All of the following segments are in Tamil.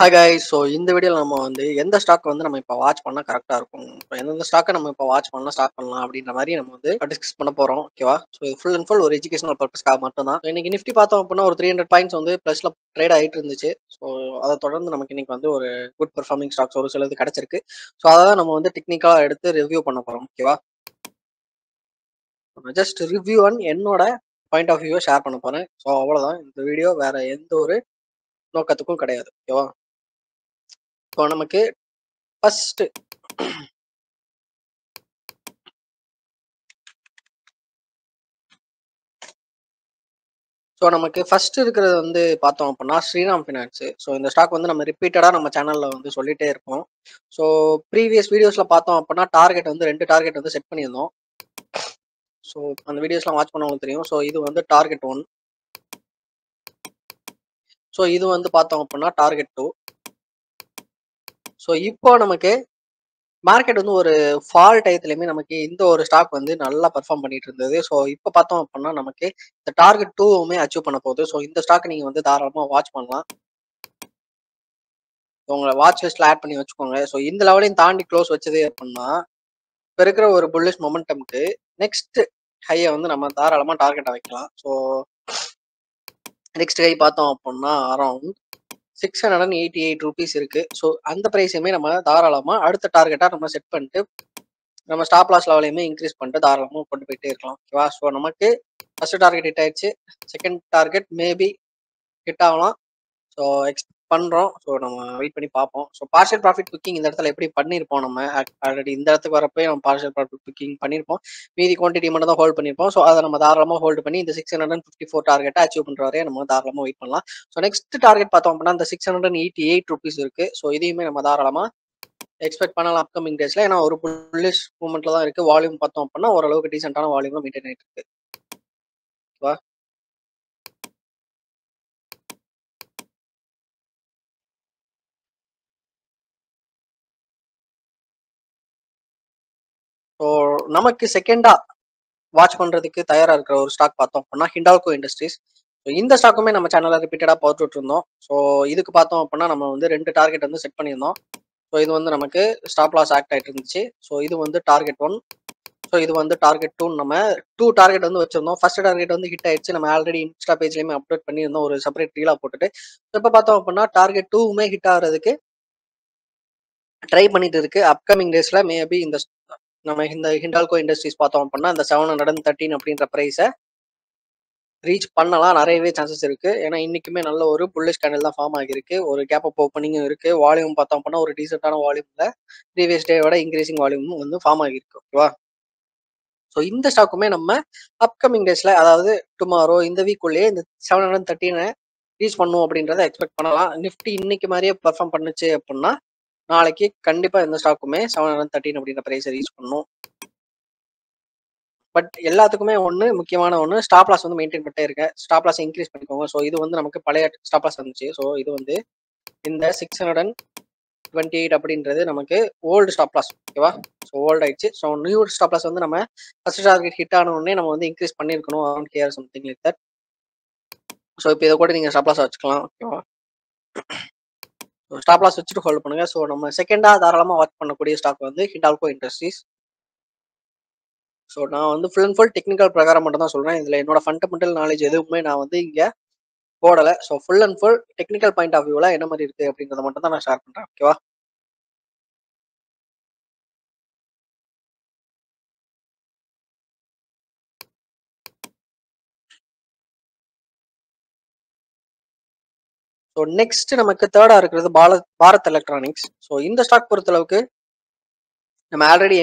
Hi guys. ஸோ இந்த வீடியோல நம்ம வந்து எந்த ஸ்டாக் வந்து நம்ம இப்போ வாட்ச் பண்ணா கரெக்டா இருக்கும். இப்போ எந்தெந்த ஸ்டாக்கை நம்ம இப்போ வாட்ச் பண்ணலாம், ஸ்டார்ட் பண்ணலாம் அப்படின்ற மாதிரி நம்ம வந்து டிஸ்கஸ் பண்ண போறோம். ஓகேவா? ஸோ இது ஃபுல் அண்ட் ஃபுல் ஒரு எஜுகேஷனல் பர்பஸ்க்காக மட்டும் தான். இன்னைக்கு நிஃப்டி பார்த்தோம் அப்படின்னா ஒரு 300 பாயிண்ட்ஸ் வந்து ப்ளஸ்ல ட்ரேட் ஆகிட்டு இருந்துச்சு. ஸோ அதை தொடர்ந்து நமக்கு இன்னைக்கு வந்து ஒரு குட் பெர்ஃபார்மிங் ஸ்டாக்ஸ் ஒரு சிலது கிடைச்சிருக்கு. ஸோ அதை தான் நம்ம வந்து டெக்னிக்கலாக எடுத்து ரிவ்யூ பண்ண போறோம். ஓகேவா? ஜஸ்ட் ரிவ்யூ அண்ட் என்னோட பாயிண்ட் ஆஃப் வியூவை ஷேர் பண்ண போறேன். ஸோ அவ்வளோதான் இந்த வீடியோ, வேற எந்த ஒரு நோக்கத்துக்கும் கிடையாது. ஓகேவா? ஸோ நமக்கு ஃபர்ஸ்ட் ஸோ நமக்கு ஃபர்ஸ்ட் இருக்கிறது வந்து பார்த்தோம் அப்படின்னா ஸ்ரீராம் ஃபினான்ஸ். ஸோ இந்த ஸ்டாக் வந்து நம்ம ரிப்பீட்டடாக நம்ம சேனலில் வந்து சொல்லிட்டே இருப்போம். ஸோ ப்ரீவியஸ் வீடியோஸில் பார்த்தோம் அப்படின்னா டார்கெட் வந்து 2 டார்கெட் வந்து செட் பண்ணியிருந்தோம். ஸோ அந்த வீடியோஸ்லாம் வாட்ச் பண்ணவங்களுக்கு தெரியும். ஸோ இது வந்து டார்கெட் 1. ஸோ இது வந்து பார்த்தோம் அப்படின்னா டார்கெட் 2. ஸோ இப்போ நமக்கு மார்க்கெட் வந்து ஒரு ஃபால் டயத்துலையுமே நமக்கு இந்த ஒரு ஸ்டாக் வந்து நல்லா பெர்ஃபார்ம் பண்ணிட்டு இருந்தது. ஸோ இப்போ பார்த்தோம் அப்படின்னா நமக்கு இந்த டார்கெட் 2வுமே அச்சீவ் பண்ண போகுது. ஸோ இந்த ஸ்டாக் நீங்கள் வந்து தாராளமாக வாட்ச் பண்ணலாம். உங்களை வாட்ச் லிஸ்ட்ல ஆட் பண்ணி வச்சுக்கோங்க. ஸோ இந்த லெவலையும் தாண்டி க்ளோஸ் வச்சது அப்படின்னா இப்போ இருக்கிற ஒரு புல்லிஷ் மொமெண்டம்க்கு நெக்ஸ்ட் ஹையை வந்து நம்ம தாராளமாக டார்கெட்டை வைக்கலாம். ஸோ நெக்ஸ்ட் ஹை பார்த்தோம் அப்படின்னா அரௌண்ட் 688 ருபீஸ் இருக்கு. ஸோ அந்த ப்ரைஸையுமே நம்ம தாராளமாக அடுத்த டார்கெட்டாக நம்ம செட் பண்ணிட்டு நம்ம ஸ்டாப் லாஸ் லெவலையுமே இன்க்ரீஸ் பண்ணிட்டு தாராளமாக கொண்டு போயிட்டே இருக்கலாம். ஓகேவா? ஸோ நமக்கு ஃபர்ஸ்ட் டார்கெட் ஹிட் ஆயிடுச்சு. செகண்ட் டார்கெட் மேபி ஹிட் ஆகலாம். ஸோ எக்ஸ்பெக்ட் பண்ணுறோம். ஸோ நம்ம வெயிட் பண்ணி பார்ப்போம். ஸோ பார்ஷியல் ப்ராஃபிட் புக்கிங் இந்த இடத்துல எப்படி பண்ணியிருப்போம் நம்ம ஆல்ரெடி இந்த இடத்துக்கு வரப்போ நம்ம பார்ஷியல் ப்ராஃபிட் புக்கிங் பண்ணியிருப்போம். மீதி குவான்டிட்டி மட்டும் தான் ஹோல்ட் பண்ணியிருப்போம். ஸோ அதை நம்ம தாராளமாக ஹோல்டு பண்ணி இந்த 654 டார்கெட்டை அச்சீவ் பண்ணுற வரையும் நம்ம தாராளமாக வெயிட் பண்ணலாம். ஸோ நெக்ஸ்ட் டார்கெட் பார்த்தோம் அப்படின்னா இந்த 688 ருபீஸ் இருக்கு. ஸோ இதையுமே நம்ம தாராளமாக எக்ஸ்பெக்ட் பண்ணலாம் அப்கமிங் டேஸ்ல. ஏன்னா ஒரு புல்லிஷ் மூவ்மெண்ட்ல தான் இருக்கு. வால்யூம் பார்த்தோம் அப்படின்னா ஓரளவுக்கு டீசென்டான வால்யூம் மெயின்டைன் ஆயிட்டு இருக்கு. ஓகேவா? ஸோ நமக்கு செகண்டா வாட்ச் பண்றதுக்கு தயாரா இருக்கிற ஒரு ஸ்டாக் பார்த்தோம் அப்படின்னா ஹிண்டால்கோ இண்டஸ்ட்ரீஸ். ஸோ இந்த ஸ்டாக்குமே நம்ம சேனல்ல ரிப்பீட்டடா பார்த்துட்டு இருந்தோம். ஸோ இதுக்கு பார்த்தோம் அப்படின்னா நம்ம வந்து 2 டார்கெட் வந்து செட் பண்ணியிருந்தோம். ஸோ இது வந்து நமக்கு ஸ்டாப் லாஸ் ஆக்ட் ஆகிட்டு இருந்துச்சு. ஸோ இது வந்து டார்கெட் 1. ஸோ இது வந்து டார்கெட் 2. நம்ம 2 டார்கெட் வந்து வச்சிருந்தோம். ஃபர்ஸ்ட் டார்கெட் வந்து ஹிட் ஆயிடுச்சு. நம்ம ஆல்ரெடி இன்ஸ்டா பேஜ்லயுமே அப்டேட் பண்ணியிருந்தோம் ஒரு செப்பரேட் ரீலா போட்டுட்டு. இப்போ பார்த்தோம் அப்படின்னா டார்கெட் 2வுமே ஹிட் ஆகிறதுக்கு ட்ரை பண்ணிட்டு இருக்கு. அப்கமிங் டேஸ்ல மேபி இந்த நம்ம இந்த ஹிண்டால்கோ இண்டஸ்ட்ரீஸ் பார்த்தோம் அப்படின்னா இந்த 713 அப்படின்ற ப்ரைஸை ரீச் பண்ணலாம். நிறையவே சான்சஸ் இருக்கு. ஏன்னா இன்னைக்குமே நல்ல ஒரு புல்லிஷ் கேண்டில் தான் ஃபார்ம் ஆகிருக்கு. ஒரு கேப் அப் ஓப்பனிங்கும் இருக்கு. வால்யூம் பார்த்தோம் அப்படின்னா ஒரு டீசென்டான வால்யூம்ல ப்ரீவியஸ் டேவோட இன்க்ரீசிங் வால்யூமும் வந்து ஃபார்ம் ஆகிருக்கு. ஓகேவா? ஸோ இந்த ஸ்டாக்குமே நம்ம அப்கமிங் டேஸ்ல, அதாவது டுமாரோ இந்த வீக் உள்ளே இந்த 713 ரீச் பண்ணும் அப்படின்றத எக்ஸ்பெக்ட் பண்ணலாம். நிஃப்டி இன்னைக்கு மாதிரியே பெர்ஃபார்ம் பண்ணுச்சு அப்படின்னா நாளைக்கு கண்டிப்பா இந்த ஸ்டாக்குமே 713 அப்படின்ற பிரைஸை ரீச் பண்ணும். பட் எல்லாத்துக்குமே முக்கியமான ஸ்டாப் லாஸ் வந்து மெயின்டைன் பண்ணிட்டே இருக்க. ஸ்டாப் லாஸ் இன்க்ரீஸ் பண்ணிக்கோங்க. ஸோ இது வந்து நமக்கு பழைய ஸ்டாப் லாஸ் இருந்துச்சு. ஸோ இது வந்து இந்த 628 அப்படின்றது நமக்கு ஓல்டு ஸ்டாப் லாஸ். ஓகேவா? ஸோ ஓல்டு ஆயிடுச்சு. ஸோ நியூ ஸ்டாப் லாஸ் வந்து நம்ம ஃபர்ஸ்ட் டார்கெட் ஹிட் ஆன உடனே நம்ம வந்து இன்க்ரீஸ் பண்ணியிருக்கணும். Around care something like that. So இப்போ இதை கூட நீங்கள் ஸ்டாப் லாஸ் வச்சுக்கலாம். ஓகேவா? ஸ்டாப் லாஸ் வச்சுட்டு ஹோல்ட் பண்ணுங்க. ஸோ நம்ம செகண்டா தாராளமாக வாட்ச் பண்ணக்கூடிய ஸ்டாக் வந்து ஹிண்டால்கோ இண்டஸ்ட்ரீஸ். ஸோ நான் வந்து ஃபுல் அண்ட் ஃபுல் டெக்னிக்கல் பிரகாரம் மட்டும் தான் சொல்றேன். இதுல என்னோட ஃபண்டமெண்டல் நாலேஜ் எதுவுமே நான் வந்து இங்க போடல. So full and full technical point of வியூல என்ன மாதிரி இருக்கு அப்படின்றத மட்டும் தான் நான் ஷேர் பண்றேன். ஓகேவா? ஸோ நெக்ஸ்ட் நமக்கு தேர்டா இருக்கிறது பாரத் எலக்ட்ரானிக்ஸ். ஸோ இந்த ஸ்டாக் பொறுத்தளவுக்கு நம்ம ஆல்ரெடி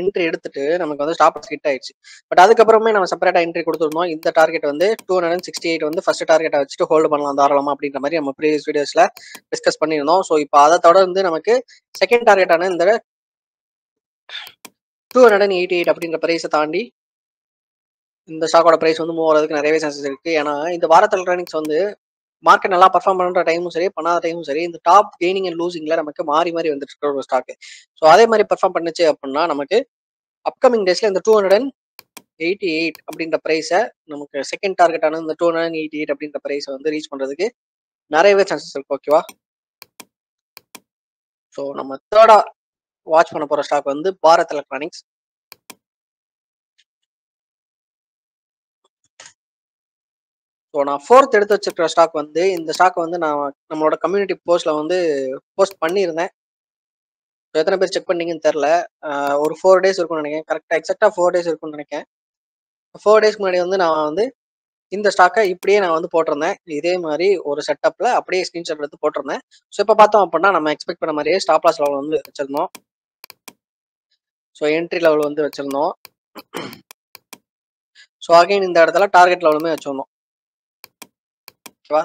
என்ட்ரி எடுத்துட்டு நமக்கு வந்து ஸ்டாப் ஹிட் ஆயிடுச்சு. பட் அதுக்கப்புறமே நம்ம செப்பரேட்டா என்ட்ரி கொடுத்துருந்தோம். இந்த டார்கெட் வந்து 268 வந்து ஃபர்ஸ்ட் டார்கெட்டை வச்சுட்டு ஹோல்டு பண்ணலாம் தாராளமா அப்படின்ற மாதிரி நம்ம ப்ரீவியஸ் வீடியோஸ்ல டிஸ்கஸ் பண்ணியிருந்தோம். ஸோ இப்போ அதை தொடர்ந்து நமக்கு செகண்ட் டார்கெட்டான இந்த 288 அப்படின்ற பிரைஸை தாண்டி இந்த ஸ்டாக்கோட பிரைஸ் வந்து மூவ் ஆகிறதுக்கு நிறையவே சான்சஸ் இருக்கு. ஏன்னா இந்த பாரத் எலக்ட்ரானிக்ஸ் வந்து மார்க்கெட் நல்லா பர்ஃபார்ம் பண்ற டைமும் சரி, பண்ணாத டைமும் சரி, இந்த டாப் கெய்னிங் அண்ட் லூசிங்ல நமக்கு மாறி மாறி வந்துட்டு இருக்கிற ஒரு ஸ்டாக். ஸோ அதே மாதிரி பெர்ஃபார்ம் பண்ணுச்சு அப்படின்னா நமக்கு அப்கமிங் டேஸ்ல இந்த 288 அப்படின்ற பிரைஸை நமக்கு செகண்ட் டார்கெட்டான இந்த 288 அப்படின்ற பிரைஸை வந்து ரீச் பண்றதுக்கு நிறையவே சான்சஸ் இருக்கு. ஓகேவா? ஸோ நம்ம தேர்டா வாட்ச் பண்ண போற ஸ்டாக் வந்து பாரத் எலக்ட்ரானிக்ஸ். ஸோ நான் ஃபோர்த் எடுத்து வச்சிருக்கிற ஸ்டாக் வந்து இந்த ஸ்டாக் வந்து நான் நம்மளோட கம்யூனிட்டி போஸ்ட்ல வந்து போஸ்ட் பண்ணியிருந்தேன். எத்தனை பேர் செக் பண்ணீங்கன்னு தெரியல. ஒரு 4 டேஸ் இருக்கும்னு நினைக்கிறேன். கரெக்டா எக்ஸாக்டா 4 டேஸ் இருக்கும்னு நினைக்கிறேன். 4 டேஸ்க்கு முன்னாடி வந்து நான் வந்து இந்த ஸ்டாக்கை இப்படியே நான் வந்து போட்டிருந்தேன். இதே மாதிரி ஒரு செட்டப்ல அப்படியே ஸ்கிரீன்ஷாட் எடுத்து போட்டிருந்தேன். ஸோ இப்போ பார்த்தோம் அப்படின்னா நம்ம எக்ஸ்பெக்ட் பண்ண மாதிரியே ஸ்டாப் லாஸ் லெவல் வந்து வச்சிருந்தோம். ஸோ என்ட்ரி லெவல் வந்து வச்சிருந்தோம். ஸோ அகைன் இந்த இடத்துல டார்கெட் லெவலுமே வச்சிருந்தோம். ஓகேவா?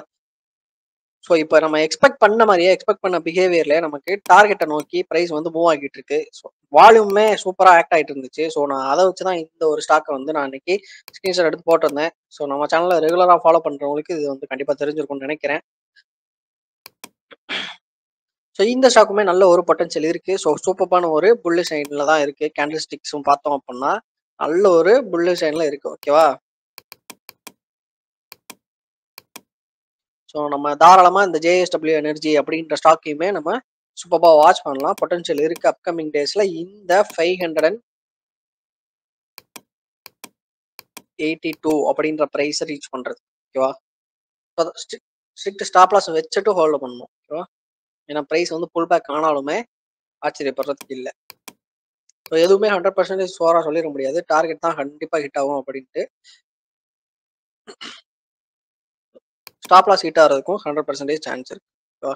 ஸோ இப்போ நம்ம எக்ஸ்பெக்ட் பண்ண மாதிரியே எக்ஸ்பெக்ட் பண்ண பிஹேவியர்ல நமக்கு டார்கெட்டை நோக்கி ப்ரைஸ் வந்து மூவ் ஆகிட்டு இருக்கு. ஸோ வால்யூமே சூப்பராக ஆக்ட் ஆகிட்டு இருந்துச்சு. ஸோ நான் அதை வச்சு தான் இந்த ஒரு ஸ்டாக்கை வந்து நான் இன்னைக்கு ஸ்கிரீன்ஷாட் எடுத்து போட்டிருந்தேன். ஸோ நம்ம சேனலை ரெகுலராக ஃபாலோ பண்ணுறவங்களுக்கு இது வந்து கண்டிப்பாக தெரிஞ்சிருக்கும்னு நினைக்கிறேன். ஸோ இந்த ஸ்டாக்குமே நல்ல ஒரு பொட்டன்ஷியல் இருக்கு. ஸோ சூப்பரான ஒரு புல்லிஷ் லைன்ல தான் இருக்கு. கேண்டில் ஸ்டிக்ஸும் பார்த்தோம் அப்படின்னா நல்ல ஒரு புல்லிஷ் லைன்ல இருக்கு. ஓகேவா? ஸோ நம்ம தாராளமா இந்த ஜேஎஸ்டபிள்யூ எனர்ஜி அப்படின்ற ஸ்டாக்கையுமே நம்ம சூப்பரா வாட்ச் பண்ணலாம். பொட்டன்ஷியல் இருக்கு அப்கமிங் டேஸ்ல இந்த 582 அப்படின்ற பிரைஸ் ரீச் பண்றது. ஓகேவா? ஸ்ட்ரிக்ட் ஸ்டாப் லாஸ் வச்சுட்டு ஹோல்ட் பண்ணணும். ஓகேவா? ஏன்னா பிரைஸ் வந்து புல் பேக் ஆனாலுமே ஆச்சரியப்படுறதுக்கு இல்லை. ஸோ எதுவுமே 100% ஷுவரா சொல்லிட முடியாது. டார்கெட் தான் கண்டிப்பா ஹிட் ஆகும் அப்படின்ட்டு. ஸ்டாப் லாஸ் ஹிட் ஆகிறதுக்கும் 100% சான்ஸ் இருக்கு. ஓகேவா?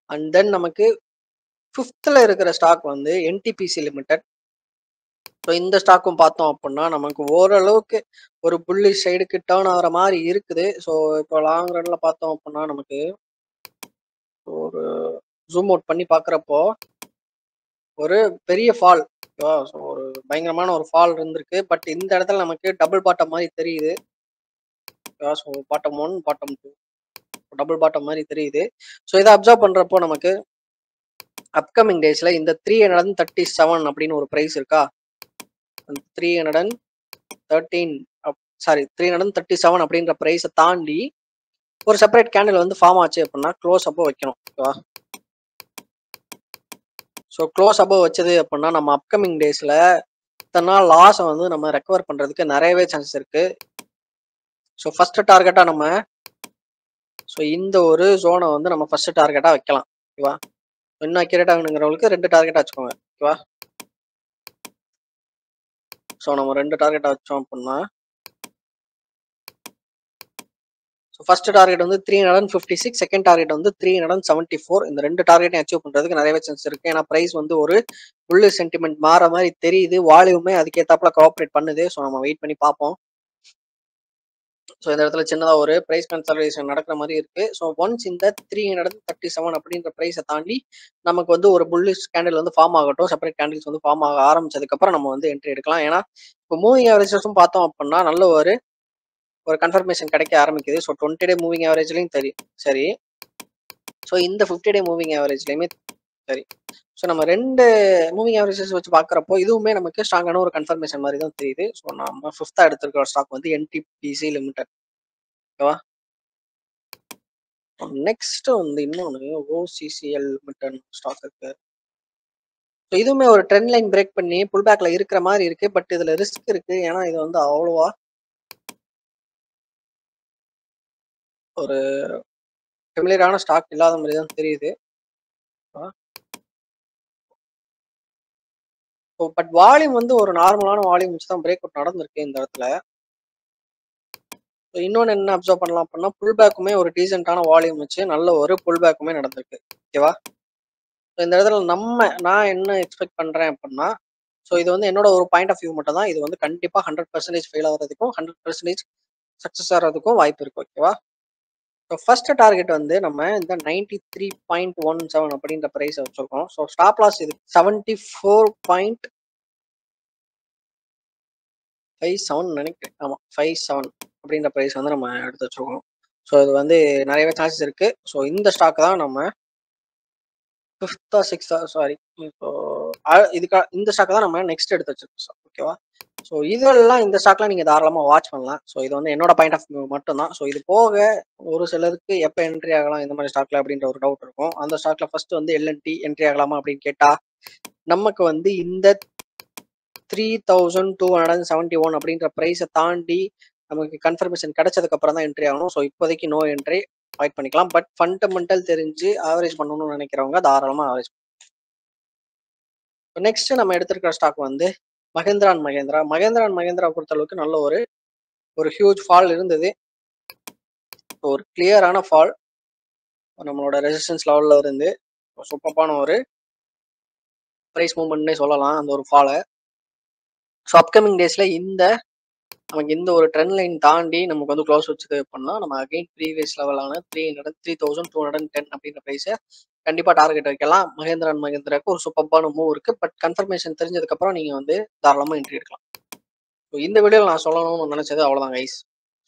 அண்ட் தென் நமக்கு 5th இருக்கிற ஸ்டாக் வந்து என்டிபிசி லிமிடெட். ஸோ இந்த ஸ்டாக்கும் பார்த்தோம் அப்படின்னா நமக்கு ஓரளவுக்கு ஒரு புல்லிஷ் சைடுக்கு டேர்ன் ஆகிற மாதிரி இருக்குது. ஸோ இப்போ லாங் ரன்ல பார்த்தோம் அப்படின்னா நமக்கு ஒரு ஜூம் அவுட் பண்ணி பார்க்குறப்போ ஒரு பெரிய ஃபால். ஓகேவா? ஸோ ஒரு பயங்கரமான ஒரு ஃபால் இருந்திருக்கு. பட் இந்த இடத்துல நமக்கு டபுள் பாட்டம் மாதிரி தெரியுது. ஓகேவா? So bottom 1 bottom 2 double bottom மாதிரி தெரியுது. ஸோ இதை அப்சர்வ் பண்றப்போ நமக்கு அப்கமிங் டேஸ்ல இந்த 337 அப்படின்னு ஒரு பிரைஸ் இருக்கா? 313 சாரி 337 அப்படின்ற பிரைஸை தாண்டி ஒரு செப்பரேட் கேண்டில் வந்து ஃபார்ம் ஆச்சு அப்படின்னா க்ளோஸ் அப்போ வைக்கணும். ஓகேவா? ஸோ க்ளோஸ் அப்போ வச்சது அப்படின்னா நம்ம அப்கமிங் டேஸ்ல இத்தனை நாள் லாஸை வந்து நம்ம ரெக்கவர் பண்றதுக்கு நிறையவே சான்சஸ் இருக்கு. ஸோ ஃபர்ஸ்ட் டார்கெட்டா நம்ம இந்த ஒரு ஜோனை வந்து நம்ம ஃபர்ஸ்ட் டார்கெட்டா வைக்கலாம். ஓகேவா? இன்னும் அக்யூரேட் ஆகணுங்கிறவங்களுக்கு 2 டார்கெட்டா வச்சுக்கோங்க. ஓகேவா? ஸோ நம்ம 2 டார்கெட்டா வச்சோம் அப்படின்னா ஃபர்ஸ்ட் டார்கெட் வந்து 356, செகண்ட் டார்கெட் வந்து 374. இந்த 2 டார்கெட்டையும் அச்சீவ் பண்றதுக்கு நிறையவே சான்ஸ் இருக்கு. ஏன்னா பிரைஸ் வந்து ஒரு புல்லு சென்டிமெண்ட் மாற மாதிரி தெரியுது. வால்யூமே அதுக்கேத்தாப்புல கோஆப்ரேட் பண்ணுது. ஸோ நம்ம வெயிட் பண்ணி பார்ப்போம். ஸோ இந்த இடத்துல சின்னதா ஒரு பிரைஸ் கன்சல்டேஷன் நடக்கிற மாதிரி இருக்கு. ஸோ ஒன்ஸ் இந்த 337 அப்படின்ற பிரைஸை தாண்டி நமக்கு வந்து ஒரு புல்லிஷ் கேண்டில் வந்து ஃபார்ம் ஆகட்டும். செப்பரேட் கேண்டில்ஸ் வந்து ஃபார்ம் ஆக ஆரம்பிச்சதுக்கு அப்புறம் நம்ம வந்து என்ட்ரி எடுக்கலாம். ஏன்னா இப்போ மூவிங் ஆவரேஜஸும் பார்த்தோம் அப்படின்னா நல்ல ஒரு கன்ஃபர்மேஷன் கிடைக்க ஆரம்பிக்குது. ஸோ 20 டே மூவிங் ஆவரேஜ்லையும் சரி. ஸோ இந்த 50 டே மூவிங் ஆவரேஜ்லையுமே சரி. ஸோ நம்ம 2 மூவிங் ஆவரேஜஸ் வச்சு பார்க்குறப்போ இதுவுமே நமக்கு ஸ்ட்ராங்கான ஒரு கன்ஃபர்மேஷன் மாதிரி தான் தெரியுது. ஸோ நம்ம 5th எடுத்திருக்கிற ஸ்டாக் வந்து என்டிபிசி லிமிடெட். ஓகேவா? நெக்ஸ்ட் வந்து இன்னொன்று ஓசிசிஎல் லிமிடெட் ஸ்டாக் இருக்கு. ஸோ இதுவுமே ஒரு ட்ரெண்ட் லைன் பிரேக் பண்ணி புல் பேக்ல இருக்கிற மாதிரி இருக்கு. பட் இதுல ரிஸ்க் இருக்கு. ஏன்னா இது வந்து அவ்வளோவா ஒரு ஃபெமிலியரான ஸ்டாக் இல்லாத மாதிரி தான் தெரியுது. பட் வால்யூம் வந்து ஒரு நார்மலான வால்யூம் வச்சு தான் பிரேக் அவுட் நடந்திருக்கு இந்த இடத்துல. இன்னொன்று என்ன அப்சர்வ் பண்ணலாம் அப்படின்னா புல் பேக்குமே ஒரு டீசென்டான வால்யூம் வச்சு நல்ல ஒரு புல் பேக்குமே நடந்திருக்கு. ஓகேவா? இந்த இடத்துல நான் என்ன எக்ஸ்பெக்ட் பண்றேன் அப்படின்னா இது வந்து என்னோட ஒரு பாயிண்ட் ஆஃப் வியூ மட்டும் தான். இது வந்து கண்டிப்பா 100% ஃபெயில் ஆகிறதுக்கும் 100% சக்சஸ் ஆகிறதுக்கும் வாய்ப்பு இருக்கு. ஓகேவா? ஃபர்ஸ்ட் டார்கெட் வந்து நம்ம இந்த 93.17 அப்படின்ற பிரைஸ் வச்சிருக்கோம். ஸோ ஸ்டாப் லாஸ் இது 74.57 நினைக்கிறேன். ஆமா 57 அப்படின்ற பிரைஸ் வந்து நம்ம எடுத்து வச்சிருக்கோம். ஸோ இது வந்து நிறையவே சான்சஸ் இருக்கு. ஸோ இந்த ஸ்டாக் தான் நம்ம 5th ஆ 6th சாரி. இப்போ இந்த ஸ்டாக் தான் நம்ம நெக்ஸ்ட் எடுத்து வச்சிருக்கோம். ஓகேவா? ஸோ இதெல்லாம் இந்த ஸ்டாக்லாம் நீங்க தாராளமா வாட்ச் பண்ணலாம். ஸோ இது வந்து என்னோட பாயிண்ட் ஆஃப் வியூ மட்டும் தான். ஸோ இது போக ஒரு சிலருக்கு எப்ப என்ட்ரி ஆகலாம் இந்த மாதிரி ஸ்டாக்ல அப்படின்ற ஒரு டவுட் இருக்கும். அந்த ஸ்டாக்ல ஃபர்ஸ்ட் வந்து எல்&டி என்ட்ரி ஆகலாமா அப்படின்னு கேட்டா, நமக்கு வந்து இந்த 3271 அப்படின்ற பிரைஸை தாண்டி நமக்கு கன்ஃபர்மேஷன் கிடைச்சதுக்கு அப்புறம் தான் என்ட்ரி ஆகணும். ஸோ இப்போதைக்கு நோ என்ட்ரி அவாய்ட் பண்ணிக்கலாம். பட் ஃபண்டமெண்டல் தெரிஞ்சு ஆவரேஜ் பண்ணணும்னு நினைக்கிறவங்க தாராளமா ஆவரேஜ். நெக்ஸ்ட் நம்ம எடுத்திருக்கிற ஸ்டாக் வந்து மகேந்திரா அண்ட் மகேந்திரா. மகேந்திரா அண்ட் மகேந்திரா பொறுத்த அளவுக்கு நல்ல ஒரு ஒரு ஹியூஜ் ஃபால் இருந்தது. ஒரு கிளியரான ஃபால் நம்மளோட ரெசிஸ்டன்ஸ் லெவல்ல இருந்து சூப்பரான ஒரு பிரைஸ் மூவ்மெண்ட்னே சொல்லலாம் அந்த ஒரு ஃபாலை. ஸோ அப்கமிங் டேஸ்ல நமக்கு இந்த ஒரு ட்ரெண்ட் லைன் தாண்டி நமக்கு வந்து க்ளோஸ் வச்சது அப்படின்னா நம்ம அகைன் ப்ரீவியஸ் லெவலான 3210 அப்படின்ற பிரைஸை கண்டிப்பா டார்கெட் வைக்கலாம். மகேந்திரா அண்ட் மகேந்திராக்கு ஒரு சூப்பரான மூவ் இருக்கு. பட் கன்ஃபர்மேஷன் தெரிஞ்சதுக்கு அப்புறம் நீங்க வந்து தாராளமா என்ட்ரி எடுக்கலாம். ஸோ இந்த வீடியோவில் நான் சொல்லணும்னு நினைச்சது அவ்வளோதான் கைஸ்.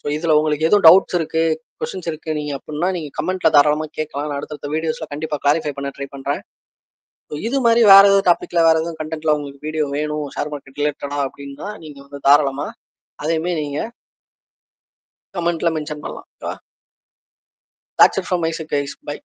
ஸோ இதில் உங்களுக்கு எதுவும் டவுட்ஸ் இருக்கு, கொஸ்டின்ஸ் இருக்கு நீங்க அப்படின்னா நீங்க கமெண்ட்ல தாராளமாக கேட்கலாம். நான் அடுத்தடுத்த வீடியோஸ்ல கண்டிப்பாக கிளாரிஃபை பண்ண ட்ரை பண்றேன். ஸோ இது மாதிரி வேற ஏதாவது டாபிக்ல வேற எதுவும் கண்டென்ட்ல உங்களுக்கு வீடியோ வேணும் ஷேர் மார்க்கெட் ரிலேட்டடா அப்படின்னா நீங்க வந்து தாராளமா அதையுமே நீங்க கமெண்ட்ல மென்ஷன் பண்ணலாம். ஓகேவா? That's it from my side guys. Bye.